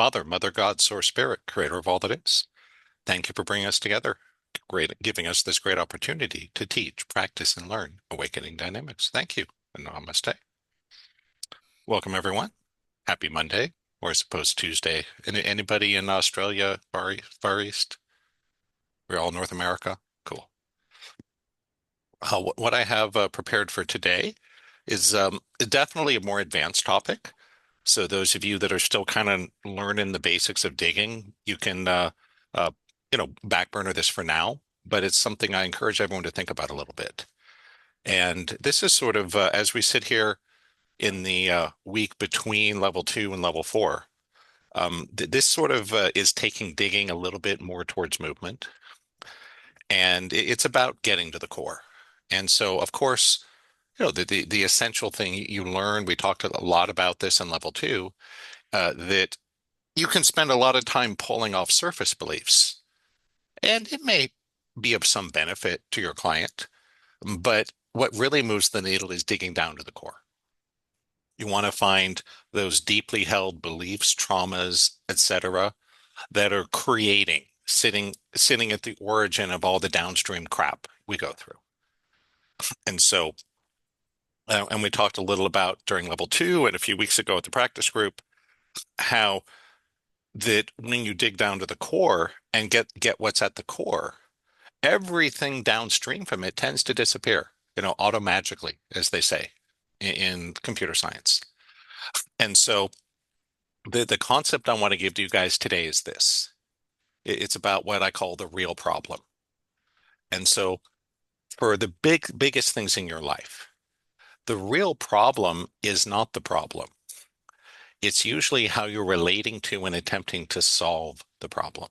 Father, Mother, God, Source, Spirit, Creator of all that is. Thank you for bringing us together. Great, giving us this great opportunity to teach, practice, and learn awakening dynamics. Thank you. And namaste. Welcome, everyone. Happy Monday, or I suppose Tuesday. Anybody in Australia, Far East? We're all North America? Cool. What I have prepared for today is definitely a more advanced topic. So those of you that are still kind of learning the basics of digging, you can, uh, back burner this for now, but it's something I encourage everyone to think about a little bit. And this is sort of, as we sit here in the week between level 2 and level 4, this sort of is taking digging a little bit more towards movement. And it's about getting to the core. And so, of course, the essential thing you learn, we talked a lot about this in level 2, that you can spend a lot of time pulling off surface beliefs, and it may be of some benefit to your client, but what really moves the needle is digging down to the core. You want to find those deeply held beliefs, traumas, etc., that are sitting at the origin of all the downstream crap we go through. And so, and we talked a little about during level 2 and a few weeks ago at the practice group, how that when you dig down to the core and get what's at the core, everything downstream from it tends to disappear, automagically, as they say in computer science. And so the concept I want to give to you guys today is this. It's about what I call the real problem. And so for the biggest things in your life, the real problem is not the problem. It's usually how you're relating to and attempting to solve the problem.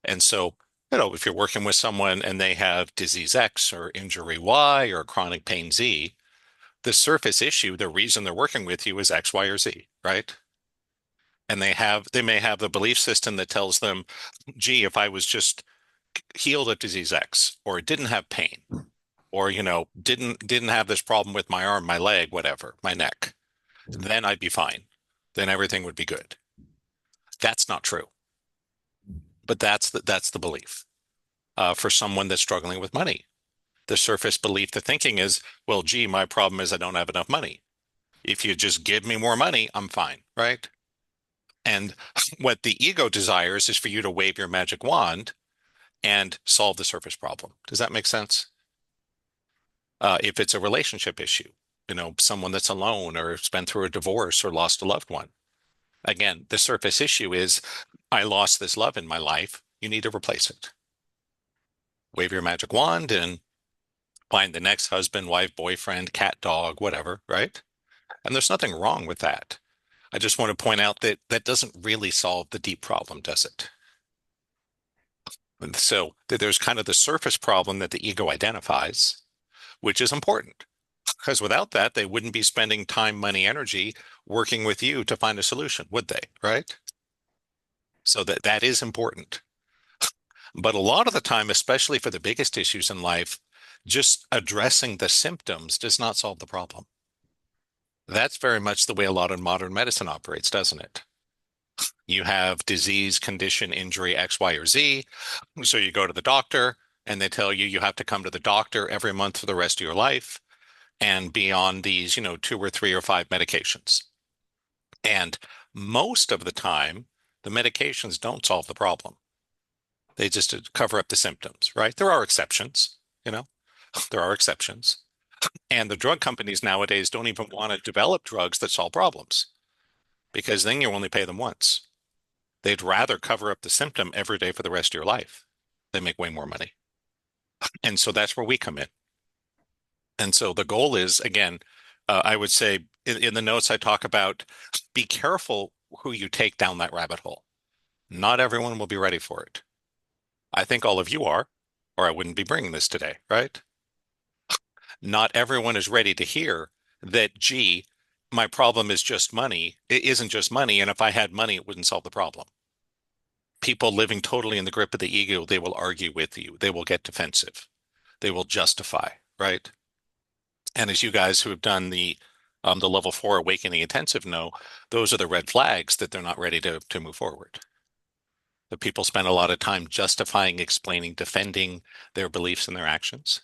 And so, if you're working with someone and they have disease X or injury Y or chronic pain Z, the surface issue, the reason they're working with you is X, Y, or Z, right? And they may have the belief system that tells them, gee, if I was just healed of disease X, or didn't have pain, or didn't have this problem with my arm, my leg, whatever, my neck, then I'd be fine. Then everything would be good. That's not true. But that's the belief for someone that's struggling with money. The surface belief, the thinking is, well, gee, my problem is I don't have enough money. If you just give me more money, I'm fine, right? And what the ego desires is for you to wave your magic wand and solve the surface problem. Does that make sense? If it's a relationship issue, someone that's alone or has been through a divorce or lost a loved one. Again, the surface issue is, I lost this love in my life. You need to replace it. Wave your magic wand and find the next husband, wife, boyfriend, cat, dog, whatever, right? And there's nothing wrong with that. I just want to point out that that doesn't really solve the deep problem, does it? And so there's kind of the surface problem that the ego identifies, which is important. Because without that, they wouldn't be spending time, money, energy working with you to find a solution, would they? Right? So that is important. But a lot of the time, especially for the biggest issues in life, just addressing the symptoms does not solve the problem. That's very much the way a lot of modern medicine operates, doesn't it? You have disease, condition, injury, X, Y, or Z. So you go to the doctor and they tell you have to come to the doctor every month for the rest of your life and be on these, 2 or 3 or 5 medications. And most of the time, the medications don't solve the problem. They just cover up the symptoms, right? There are exceptions, you know, there are exceptions. And the drug companies nowadays don't even want to develop drugs that solve problems because then you only pay them once. They'd rather cover up the symptom every day for the rest of your life. They make way more money. And so that's where we come in. And so the goal is, again, I would say in the notes I talk about, be careful who you take down that rabbit hole. Not everyone will be ready for it. I think all of you are, or I wouldn't be bringing this today, right? Not everyone is ready to hear that, gee, my problem is just money. It isn't just money. And if I had money, it wouldn't solve the problem. People living totally in the grip of the ego, they will argue with you. They will get defensive. They will justify, right? And as you guys who have done the The level 4 awakening intensive know those are the red flags that they're not ready to move forward. The people spend a lot of time justifying, explaining, defending their beliefs and their actions.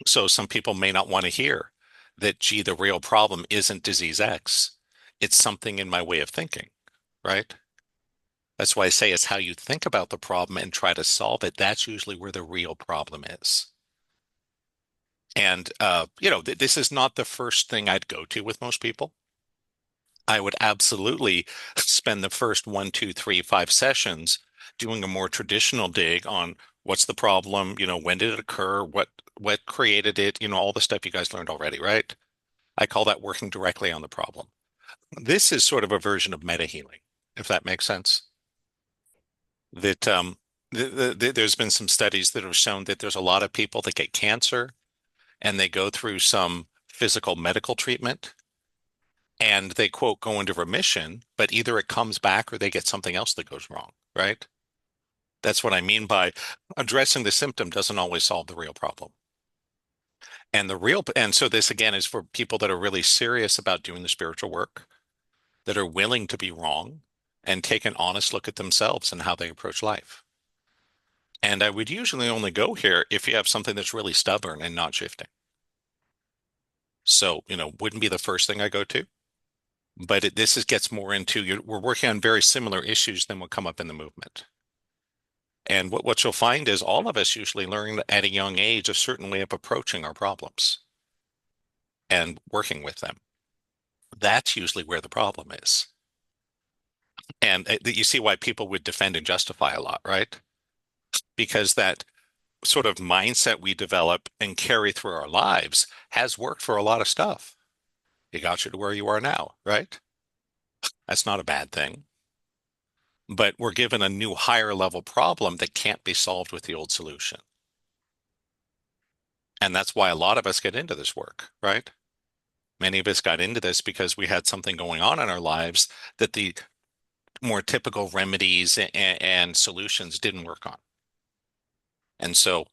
So some people may not want to hear that, gee, the real problem isn't disease X. It's something in my way of thinking, right? That's why I say it's how you think about the problem and try to solve it. That's usually where the real problem is. And, this is not the first thing I'd go to with most people. I would absolutely spend the first one, two, three, 5 sessions doing a more traditional dig on what's the problem, when did it occur, what created it, all the stuff you guys learned already, right? I call that working directly on the problem. This is sort of a version of meta healing, if that makes sense. That there's been some studies that have shown that there's a lot of people that get cancer and they go through some physical medical treatment and they quote go into remission, but either it comes back or they get something else that goes wrong, right? That's what I mean by addressing the symptom doesn't always solve the real problem. And so this again is for people that are really serious about doing the spiritual work, that are willing to be wrong and take an honest look at themselves and how they approach life. And I would usually only go here if you have something that's really stubborn and not shifting. So, wouldn't be the first thing I go to. But this gets more into we're working on very similar issues than what come up in the movement. And what you'll find is all of us usually learn at a young age a certain way of approaching our problems and working with them. That's usually where the problem is. And you see why people would defend and justify a lot, right? Because that sort of mindset we develop and carry through our lives has worked for a lot of stuff. It got you to where you are now, right? That's not a bad thing. But we're given a new higher level problem that can't be solved with the old solution. And that's why a lot of us get into this work, right? Many of us got into this because we had something going on in our lives that the more typical remedies and solutions didn't work on. And so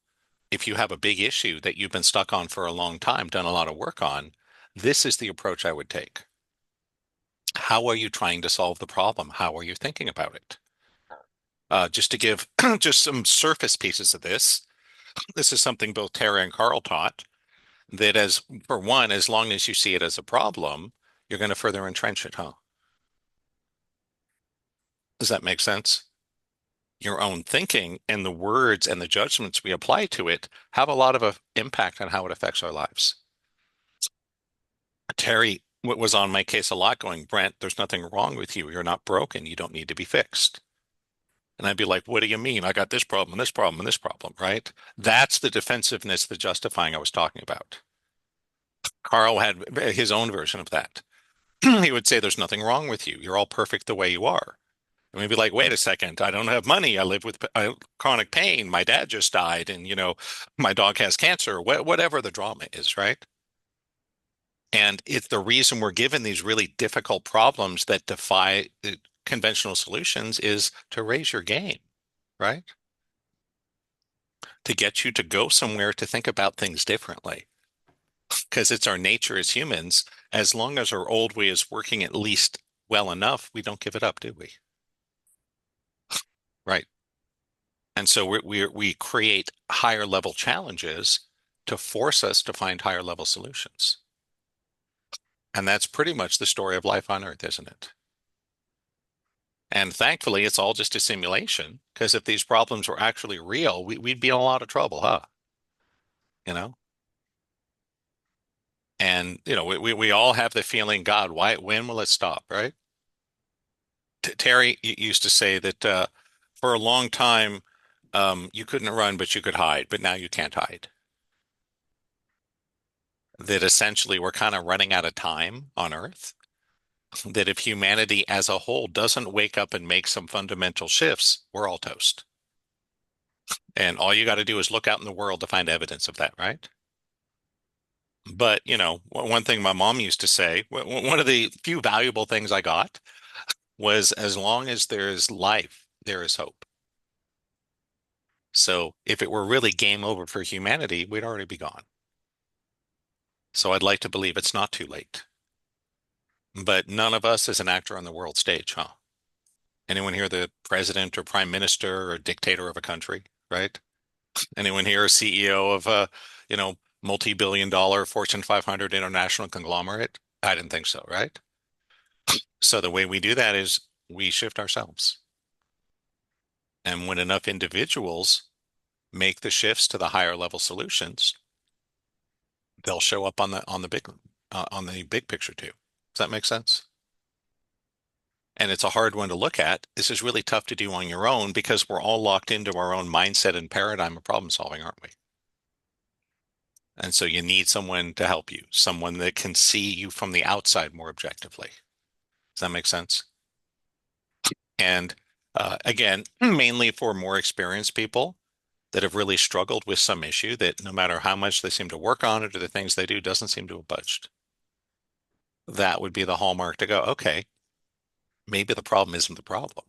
if you have a big issue that you've been stuck on for a long time, done a lot of work on, this is the approach I would take. How are you trying to solve the problem? How are you thinking about it? Just to give just some surface pieces of this, this is something both Tara and Carl taught, that as for one, as long as you see it as a problem, you're going to further entrench it, huh? Does that make sense? Your own thinking and the words and the judgments we apply to it have a lot of impact on how it affects our lives. Terry was on my case a lot going, Brent, there's nothing wrong with you. You're not broken. You don't need to be fixed. And I'd be like, what do you mean? I got this problem and this problem and this problem, right? That's the defensiveness, the justifying I was talking about. Carl had his own version of that. He would say, there's nothing wrong with you. You're all perfect the way you are. And we'd be like, wait a second, I don't have money. I live with chronic pain. My dad just died. And, my dog has cancer, whatever the drama is, right? And it's the reason we're given these really difficult problems that defy conventional solutions is to raise your game, right? To get you to go somewhere to think about things differently. Because it's our nature as humans. As long as our old way is working at least well enough, we don't give it up, do we? Right. And so we create higher level challenges to force us to find higher level solutions. And that's pretty much the story of life on Earth, isn't it? And thankfully, it's all just a simulation, because if these problems were actually real, we'd be in a lot of trouble, huh? You know? And, we all have the feeling, God, when will it stop, right? Terry used to say that for a long time, you couldn't run, but you could hide, but now you can't hide. That essentially we're kind of running out of time on Earth. That if humanity as a whole doesn't wake up and make some fundamental shifts, we're all toast. And all you got to do is look out in the world to find evidence of that, right? But, one thing my mom used to say, one of the few valuable things I got was as long as there is life, there is hope. So if it were really game over for humanity, we'd already be gone. So I'd like to believe it's not too late. But none of us is an actor on the world stage, huh? Anyone here the president or prime minister or dictator of a country, right? Anyone here a CEO of a, multi-billion dollar Fortune 500 international conglomerate? I didn't think so, right? So the way we do that is we shift ourselves. And when enough individuals make the shifts to the higher level solutions, they'll show up on the big picture too. Does that make sense? And it's a hard one to look at. This is really tough to do on your own because we're all locked into our own mindset and paradigm of problem solving, aren't we? And so you need someone to help you, someone that can see you from the outside more objectively. Does that make sense? And again, mainly for more experienced people that have really struggled with some issue that no matter how much they seem to work on it or the things they do doesn't seem to have budged. That would be the hallmark to go, okay, maybe the problem isn't the problem.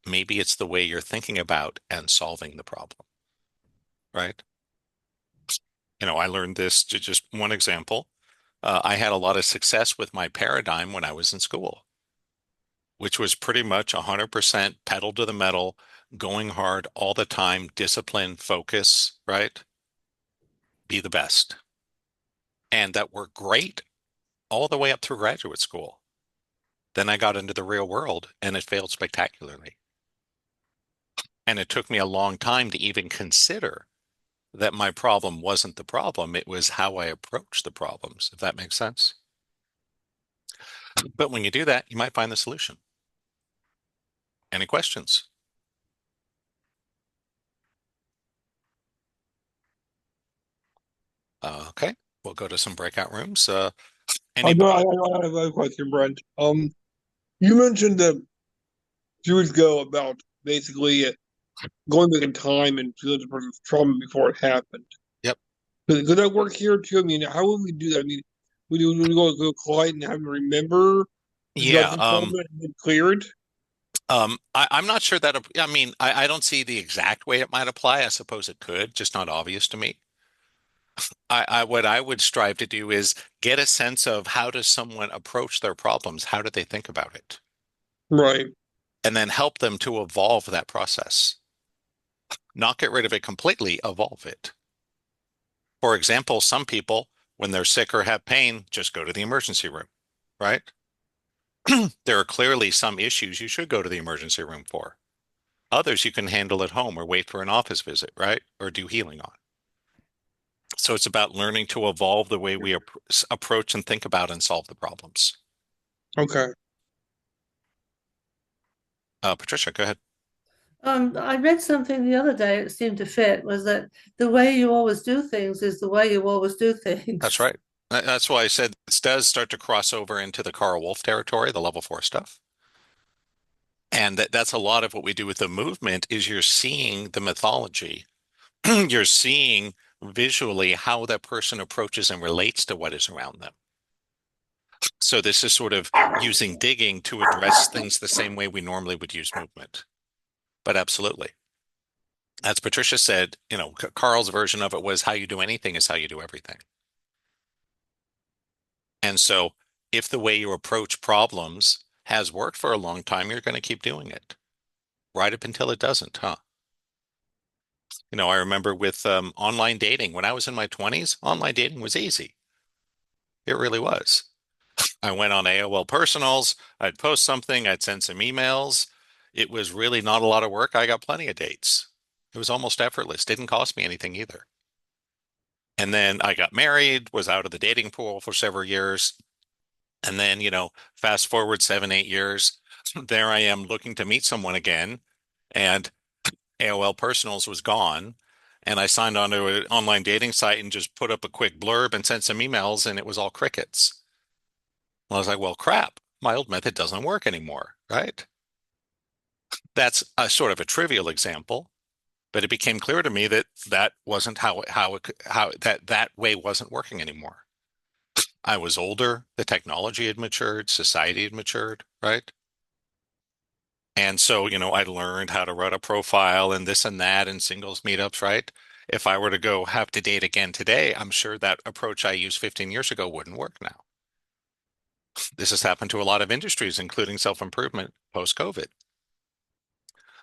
Maybe it's the way you're thinking about and solving the problem, right? I learned this to just one example. I had a lot of success with my paradigm when I was in school, which was pretty much 100% pedal to the metal, going hard all the time, discipline, focus, right? Be the best. And that worked great all the way up through graduate school. Then I got into the real world and it failed spectacularly. And it took me a long time to even consider that my problem wasn't the problem. It was how I approached the problems, if that makes sense. But when you do that, you might find the solution. Any questions? Okay, we'll go to some breakout rooms. Anybody? I have a question, Brent. You mentioned a few weeks ago about basically going back in time and feeling the person's trauma before it happened. Yep. Could that work here too? I mean, how would we do that? I mean, would we go to a client and have them remember that you had Yeah. some trauma and then clear it? I'm not sure that, I mean, I don't see the exact way it might apply. I suppose it could, just not obvious to me. What I would strive to do is get a sense of how does someone approach their problems? How do they think about it? Right. And then help them to evolve that process. Not get rid of it completely, evolve it. For example, some people, when they're sick or have pain, just go to the emergency room, right? There are clearly some issues you should go to the emergency room for. Others you can handle at home or wait for an office visit, right? Or do healing on. So it's about learning to evolve the way we approach and think about and solve the problems. Okay. Patricia, go ahead. I read something the other day, it seemed to fit, was that the way you always do things is the way you always do That's things. right. That's why I said this does start to cross over into the Carl Wolf territory, the level four stuff. And that's a lot of what we do with the movement is you're seeing the mythology. You're seeing visually how that person approaches and relates to what is around them. So this is sort of using digging to address things the same way we normally would use movement. But absolutely. As Patricia said, Carl's version of it was how you do anything is how you do everything. And so if the way you approach problems has worked for a long time, you're going to keep doing it right up until it doesn't, huh? I remember with online dating, when I was in my 20s, online dating was easy. It really was. I went on AOL Personals, I'd post something, I'd send some emails. It was really not a lot of work. I got plenty of dates. It was almost effortless. Didn't cost me anything either. And then I got married, was out of the dating pool for several years. And then, fast forward 7, 8 years, there I am looking to meet someone again. And AOL Personals was gone. And I signed on to an online dating site and just put up a quick blurb and sent some emails, and it was all crickets. Well, I was like, well, crap, my old method doesn't work anymore, right? That's a sort of a trivial example, but it became clear to me that that wasn't how that way wasn't working anymore. I was older, the technology had matured, society had matured, right? And so, I learned how to write a profile and this and that and singles meetups, right? If I were to go have to date again today, I'm sure that approach I used 15 years ago wouldn't work now. This has happened to a lot of industries, including self-improvement post-COVID,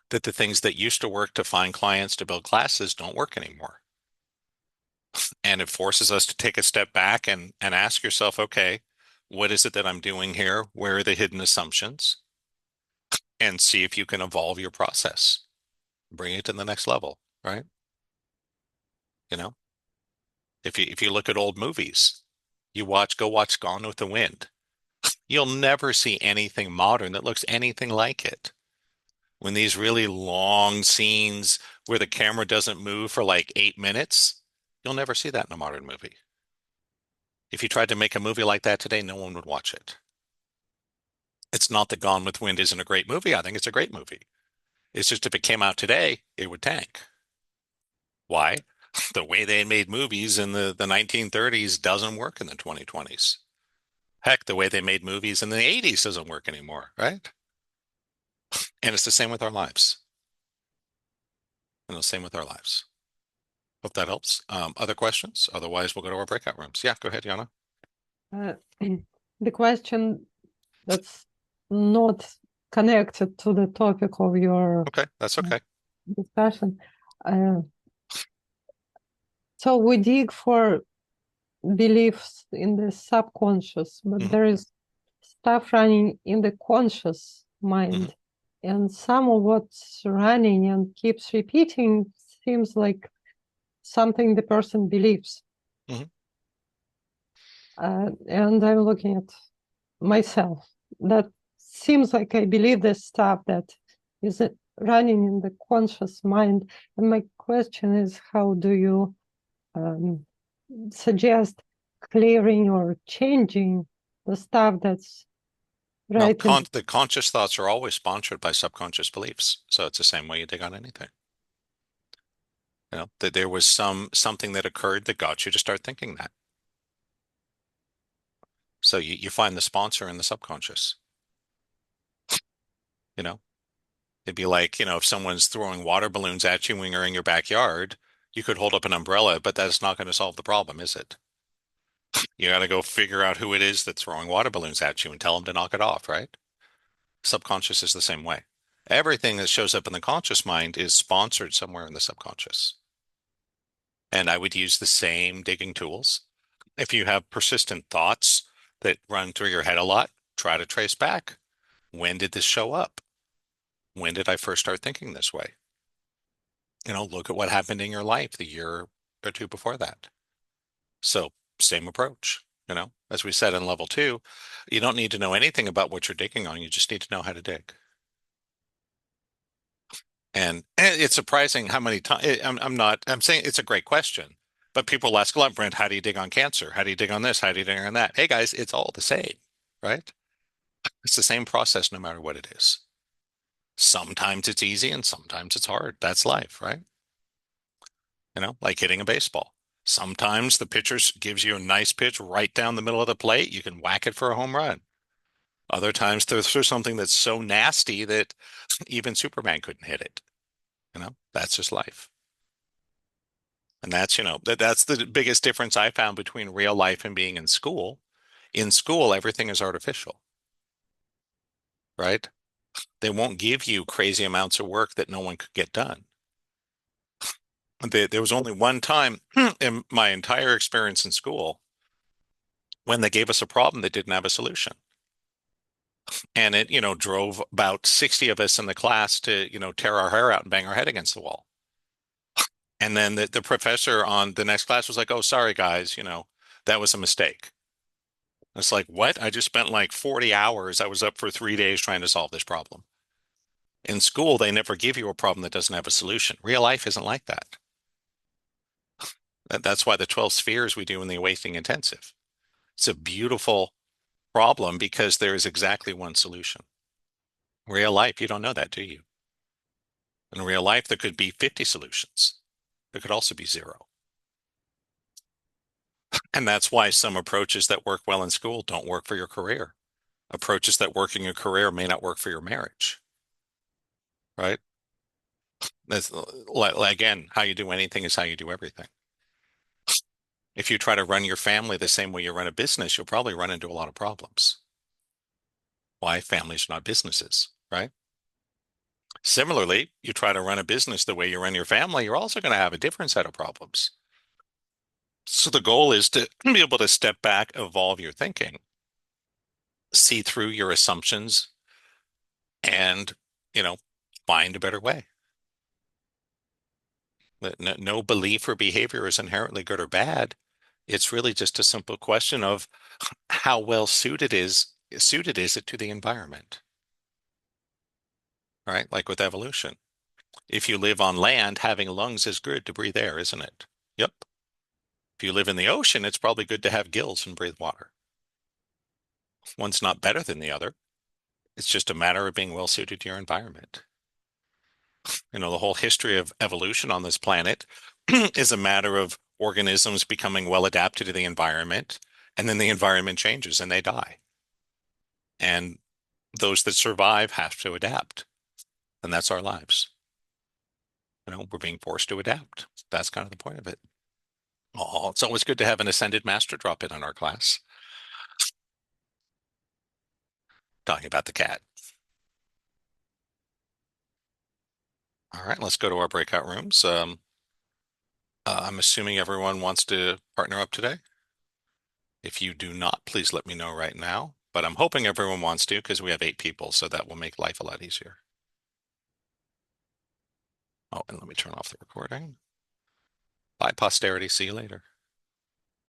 that the things that used to work to find clients to build classes don't work anymore. And it forces us to take a step back and ask yourself, okay, what is it that I'm doing here? Where are the hidden assumptions? And see if you can evolve your process, bring it to the next level, right? You know, if you look at old movies, go watch Gone with the Wind. You'll never see anything modern that looks anything like it. When these really long scenes where the camera doesn't move for like 8 minutes, you'll never see that in a modern movie. If you tried to make a movie like that today, no one would watch it. It's not that Gone with Wind isn't a great movie. I think it's a great movie. It's just if it came out today, it would tank. Why? The way they made movies in the 1930s doesn't work in the 2020s. Heck, the way they made movies in the 80s doesn't work anymore, right? And it's the same with our lives. And the same with our lives. Hope that helps. Other questions? Otherwise, we'll go to our breakout rooms. Yeah, go ahead, Yana. Uh, the question that's not connected to the topic of your Okay, that's okay. discussion. Uh, so we dig for beliefs in the subconscious, but Mhm. there is stuff running in the conscious mind. And some of what's running and keeps repeating seems like something the person believes. Mhm. And I'm looking at myself. That seems like I believe this stuff that is running in the conscious mind. And my question is, how do you suggest clearing or changing the stuff that's Well, right in the conscious thoughts are always sponsored by subconscious beliefs. So it's the same way you dig on anything. You know, that there was something that occurred that got you to start thinking that. So you find the sponsor in the subconscious. You know, it'd be like, if someone's throwing water balloons at you when you're in your backyard, you could hold up an umbrella, but that's not going to solve the problem, is it? You got to go figure out who it is that's throwing water balloons at you and tell them to knock it off, right? Subconscious is the same way. Everything that shows up in the conscious mind is sponsored somewhere in the subconscious. And I would use the same digging tools. If you have persistent thoughts that run through your head a lot, try to trace back. When did this show up? When did I first start thinking this way? Look at what happened in your life the year or two before that. So, same approach. As we said in level two, you don't need to know anything about what you're digging on. You just need to know how to dig. And it's surprising how many times I'm saying it's a great question, but people ask a lot, Brent, how do you dig on cancer? How do you dig on this? How do you dig on that? Hey guys, it's all the same, right? It's the same process no matter what it is. Sometimes it's easy and sometimes it's hard. That's life, right? Like hitting a baseball. Sometimes the pitcher gives you a nice pitch right down the middle of the plate. You can whack it for a home run. Other times there's something that's so nasty that even Superman couldn't hit it. That's just life. And that's the biggest difference I found between real life and being in school. In school, everything is artificial, right? They won't give you crazy amounts of work that no one could get done. There was only one time in my entire experience in school when they gave us a problem that didn't have a solution. And it, drove about 60 of us in the class to, tear our hair out and bang our head against the wall. And then the professor on the next class was like, oh, sorry, guys, that was a mistake. It's like, what? I just spent like 40 hours. I was up for 3 days trying to solve this problem. In school, they never give you a problem that doesn't have a solution. Real life isn't like that. That's why the 12 spheres we do in the Awakening Intensive. It's a beautiful problem because there is exactly one solution. Real life, you don't know that, do you? In real life, there could be 50 solutions. There could also be zero. And that's why some approaches that work well in school don't work for your career. Approaches that work in your career may not work for your marriage, right? That's, again, how you do anything is how you do everything. If you try to run your family the same way you run a business, you'll probably run into a lot of problems. Why? Families are not businesses, right? Similarly, you try to run a business the way you run your family, you're also going to have a different set of problems. So the goal is to be able to step back, evolve your thinking, see through your assumptions, and, you know, find a better way. No belief or behavior is inherently good or bad. It's really just a simple question of how well suited is it to the environment, right? Like with evolution. If you live on land, having lungs is good to breathe air, isn't it? Yep. If you live in the ocean, it's probably good to have gills and breathe water. One's not better than the other. It's just a matter of being well suited to your environment. The whole history of evolution on this planet is a matter of organisms becoming well adapted to the environment, and then the environment changes and they die. And those that survive have to adapt. And that's our lives. We're being forced to adapt. That's kind of the point of it. Oh, it's always good to have an ascended master drop in on our class. Talking about the cat. All right, let's go to our breakout rooms. I'm assuming everyone wants to partner up today. If you do not, please let me know right now. But I'm hoping everyone wants to because we have 8 people, so that will make life a lot easier. Oh, and let me turn off the recording. Bye, posterity. See you later.